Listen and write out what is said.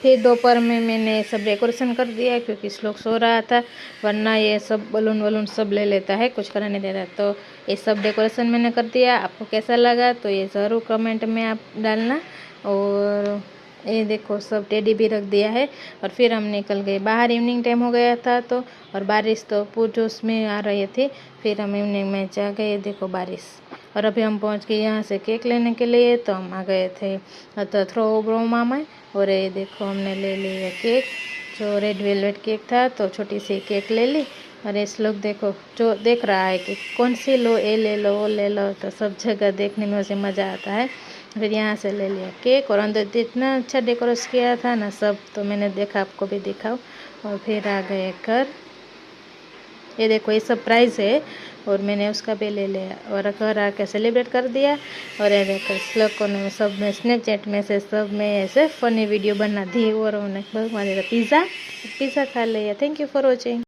फिर दोपहर में मैंने सब डेकोरेशन कर दिया क्योंकि श्लोक सो रहा था, वरना ये सब बलून वलून सब ले लेता है, कुछ करने नहीं देता। तो ये सब डेकोरेशन मैंने कर दिया। आपको कैसा लगा तो ये ज़रूर कमेंट में आप डालना। और ये देखो सब टेडी भी रख दिया है। और फिर हम निकल गए बाहर, इवनिंग टाइम हो गया था तो, और बारिश तो पूरजोश में आ रही थी। फिर हम इवनिंग में जा गए, देखो बारिश। और अभी हम पहुंच गए यहाँ से केक लेने के लिए, तो हम आ गए थे तो थ्रोब्रोमा में। और ये देखो हमने ले लिया केक, जो रेड वेलवेट केक था, तो छोटी सी केक ले ली। और इस लोग देखो जो देख रहा है कि कौन सी लो, ये ले लो वो ले लो, तो सब जगह देखने में उसे मज़ा आता है। फिर यहाँ से ले लिया केक, और अंदर इतना अच्छा डेकोरेट किया था ना सब, तो मैंने देखा आपको भी दिखाऊं। और फिर आ गए घर। ये देखो ये सरप्राइज़ है, और मैंने उसका भी ले लिया और घर आके सेलिब्रेट कर दिया। और ये देखो श्लोकों ने सब में स्नैपचैट में से सब में ऐसे फ़नी वीडियो बना दी। और उन्हें पिज़्ज़ा खा लिया। Thank you for watching.